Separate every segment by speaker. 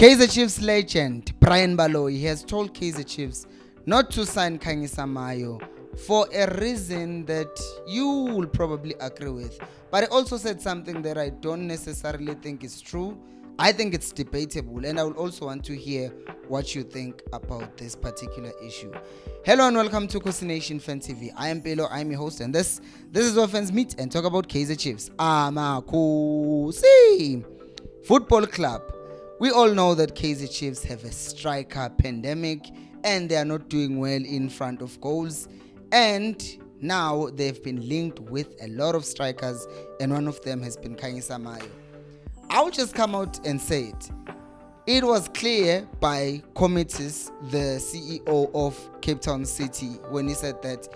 Speaker 1: Kaizer Chiefs legend Brian Baloyi has told Kaizer Chiefs not to sign Kanyisamayo for a reason that you will probably agree with. But he also said something that I don't necessarily think is true. I think it's debatable, and I will also want to hear what you think about this particular issue. Hello and welcome to Khosi Nation Fan TV. I am Baloyi, I'm your host, and this is where fans meet and talk about Kaizer Chiefs. Khosi Football Club. We all know that Kaizer Chiefs have a striker pandemic and they are not doing well in front of goals. And now they've been linked with a lot of strikers, and one of them has been Kanyisamayo. I'll just come out and say it. It was clear by Committees, the CEO of Cape Town City, when he said that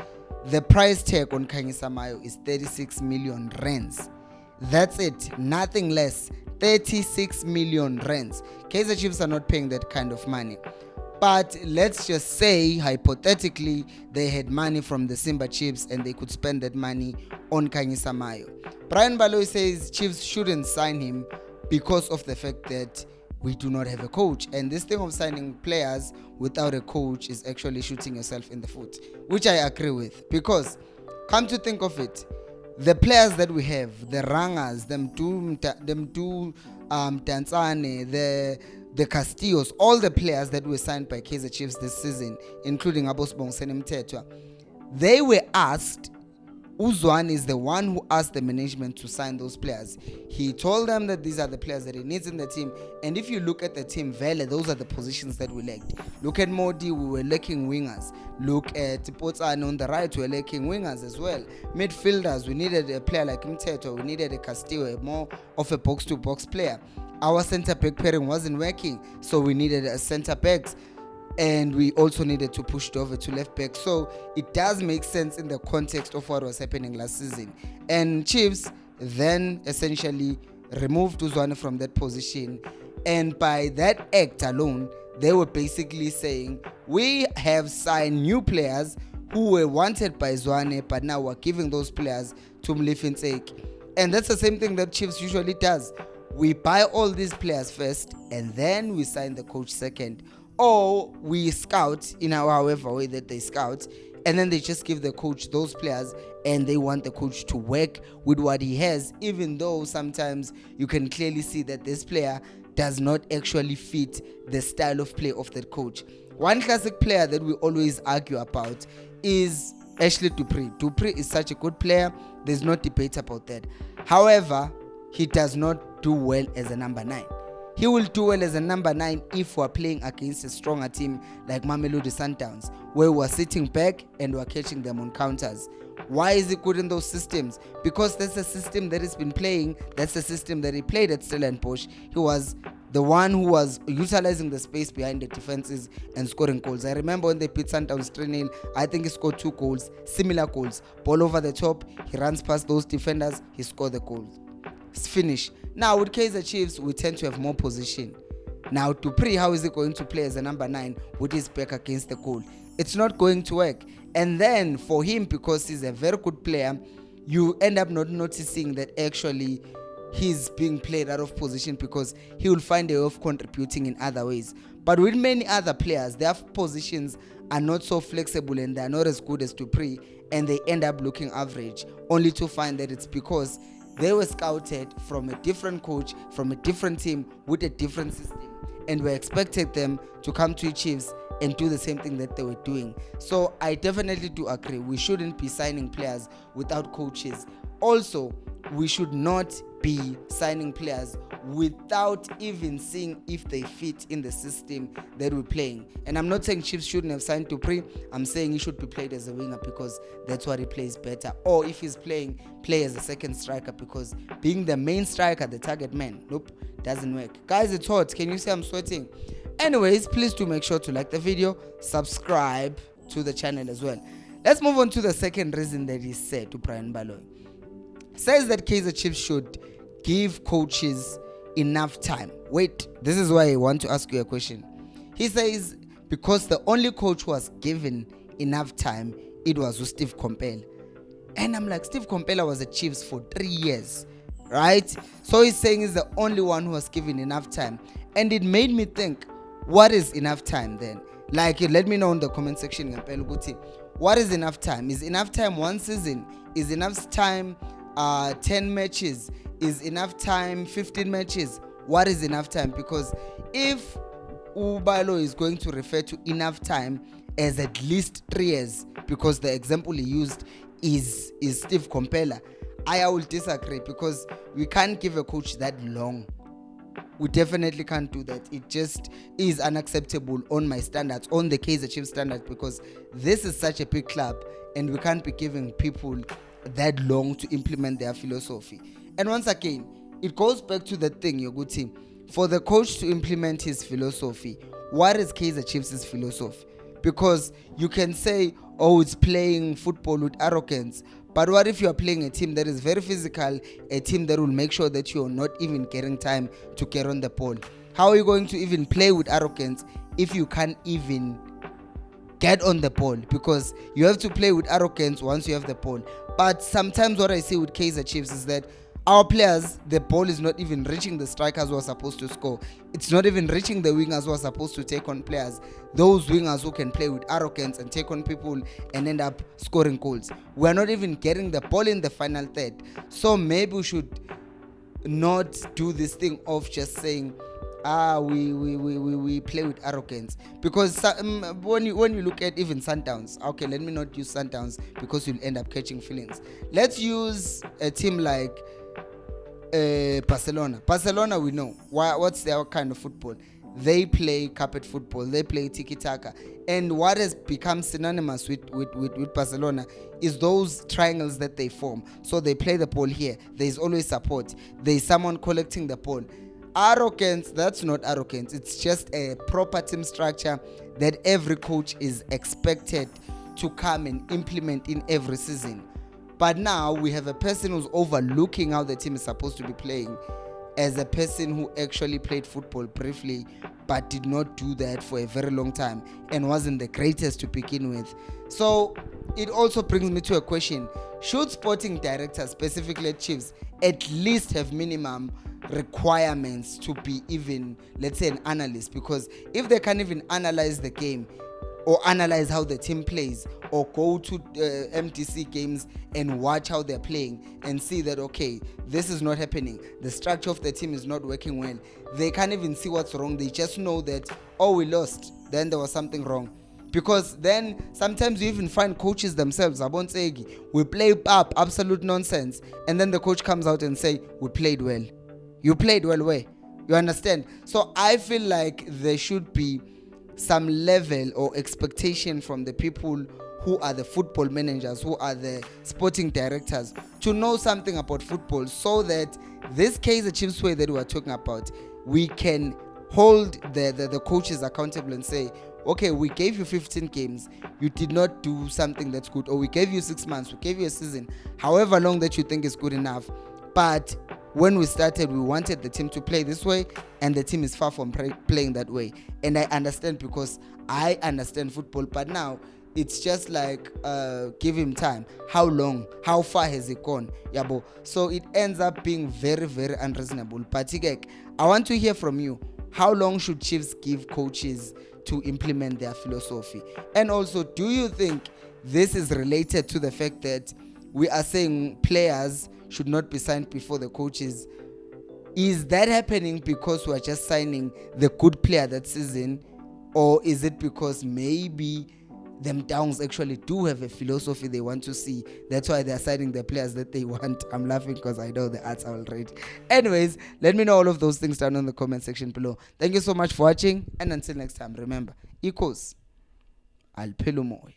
Speaker 1: the price tag on Kanyisamayo is 36 million rands. That's it, nothing less. 36 million rands. Kaizer Chiefs are not paying that kind of money. But let's just say, hypothetically, they had money from the Simba Chiefs and they could spend that money on Kanyisamayo. Brian Baloyi says Chiefs shouldn't sign him because of the fact that we do not have a coach. And this thing of signing players without a coach is actually shooting yourself in the foot, which I agree with. Because, come to think of it, the players that we have, the Rangas, them two Tanzane, the Castillos, all the players that were signed by Kaizer Chiefs this season, including Abosbong Senemtetwa, they were asked. Uzwan is the one who asked the management to sign those players. He told them that these are the players that he needs in the team. And if you look at the team, those are the positions that we lacked. Look at Modi, we were lacking wingers. Look at Potsane on the right, we were lacking wingers as well. Midfielders, we needed a player like Mteto, we needed a Castillo, more of a box-to-box player. Our centre-back pairing wasn't working, so we needed a centre-back. And we also needed to push it over to left back. So it does make sense in the context of what was happening last season. And Chiefs then essentially removed Uzwane from that position. And by that act alone, they were basically saying, we have signed new players who were wanted by Zwane, but now we're giving those players to Mlifintsek. And that's the same thing that Chiefs usually does. We buy all these players first, and then we sign the coach second. Or we scout in however way that they scout, and then they just give the coach those players, and they want the coach to work with what he has, even though sometimes you can clearly see that this player does not actually fit the style of play of that coach. One classic player that we always argue about is Ashley Dupree. Dupree is such a good player, there's no debate about that. However, he does not do well as a number 9. He will do well as a number 9 if we're playing against a stronger team like Mamelodi Sundowns, where we're sitting back and we're catching them on counters. Why is he good in those systems? Because that's a system that he's been playing. That's the system that he played at Stellenbosch. He was the one who was utilizing the space behind the defenses and scoring goals. I remember when they beat Sundowns 3-0, I think he scored 2 goals, similar goals. Ball over the top, he runs past those defenders, he scored the goal. It's finished. Now with Kaizer Chiefs, we tend to have more position. Now Dupree, how is he going to play as a number 9 with his back against the goal? It's not going to work. And then for him, because he's a very good player, you end up not noticing that actually he's being played out of position, because he will find a way of contributing in other ways. But with many other players, their positions are not so flexible and they're not as good as Dupree, and they end up looking average, only to find that it's because they were scouted from a different coach, from a different team, with a different system. And we expected them to come to Chiefs and do the same thing that they were doing. So I definitely do agree. We shouldn't be signing players without coaches. Also, we should not be signing players without even seeing if they fit in the system that we're playing. And I'm not saying Chiefs shouldn't have signed Dupree. I'm saying he should be played as a winger because that's what he plays better. Or if he's playing, play as a second striker, because being the main striker, the target man, nope, doesn't work. Guys, it's hot. Can you see I'm sweating? Anyways, please do make sure to like the video, subscribe to the channel as well. Let's move on to the second reason that he said to Brian Baloyi. Says that Kaizer Chiefs should give coaches enough time. Wait, this is why I want to ask you a question. He says because the only coach who was given enough time, it was Steve Compella. And I'm like, Steve Compella was at Chiefs for 3 years. right? So he's saying he's the only one who was given enough time. And it made me think, what is enough time then? Like, let me know in the comment section. What is enough time? Is enough time one season? Is enough time 10 matches? Is enough time 15 matches? What is enough time? Because if Baloyi is going to refer to enough time as at least 3 years, because the example he used is Steve Compella, I will disagree, because we can't give a coach that long. We definitely can't do that. It just is unacceptable on my standards, on the Kaizer Chiefs standards, because this is such a big club and we can't be giving people that long to implement their philosophy. And once again, it goes back to the thing, your good team. For the coach to implement his philosophy, what is Kaizer Chiefs' philosophy? Because you can say, oh, it's playing football with arrogance. But what if you are playing a team that is very physical, a team that will make sure that you're not even getting time to get on the ball? How are you going to even play with arrogance if you can't even get on the ball? Because you have to play with arrogance once you have the ball. But sometimes what I see with Kaizer Chiefs is that our players, the ball is not even reaching the strikers who are supposed to score. It's not even reaching the wingers who are supposed to take on players. Those wingers who can play with arrogance and take on people and end up scoring goals. We're not even getting the ball in the final third. So maybe we should not do this thing of just saying, we play with arrogance. Because when you look at even Sundowns, okay, let me not use Sundowns because you'll end up catching feelings. Let's use a team like Barcelona, we know what's their kind of football. They play carpet football, they play tiki-taka. And what has become synonymous with Barcelona is those triangles that they form. So they play the ball here, there's always support, there's someone collecting the ball. Arrogance, that's not arrogance, it's just a proper team structure that every coach is expected to come and implement in every season. But now we have a person who's overlooking how the team is supposed to be playing, as a person who actually played football briefly but did not do that for a very long time and wasn't the greatest to begin with. So it also brings me to a question: should sporting directors, specifically at Chiefs, at least have minimum requirements to be even, let's say, an analyst? Because if they can't even analyze the game or analyze how the team plays, or go to MDC games and watch how they're playing and see that, okay, this is not happening, the structure of the team is not working well, they can't even see what's wrong, they just know that, oh, we lost, then there was something wrong. Because then sometimes you even find coaches themselves, we play up absolute nonsense, and then the coach comes out and say, we played well. You played well where? You understand? So I feel like there should be some level or expectation from the people who are the football managers, who are the sporting directors, to know something about football, so that this Kaizer Chiefs way that we are talking about, we can hold the coaches accountable and say, okay, we gave you 15 games, you did not do something that's good, or we gave you 6 months, we gave you a season, however long that you think is good enough, but when we started, we wanted the team to play this way, and the team is far from playing that way. And I understand, because I understand football, but now it's just like, give him time. How long? How far has it gone? Yabo. So it ends up being very, very unreasonable. But I want to hear from you. How long should Chiefs give coaches to implement their philosophy? And also, do you think this is related to the fact that we are saying players should not be signed before the coaches? Is that happening because we are just signing the good player that season, or is it because maybe them Downs actually do have a philosophy they want to see? That's why they're signing the players that they want. I'm laughing because I know the answer already. Anyways, let me know all of those things down in the comment section below. Thank you so much for watching, and until next time, remember, equals Alpelumoy.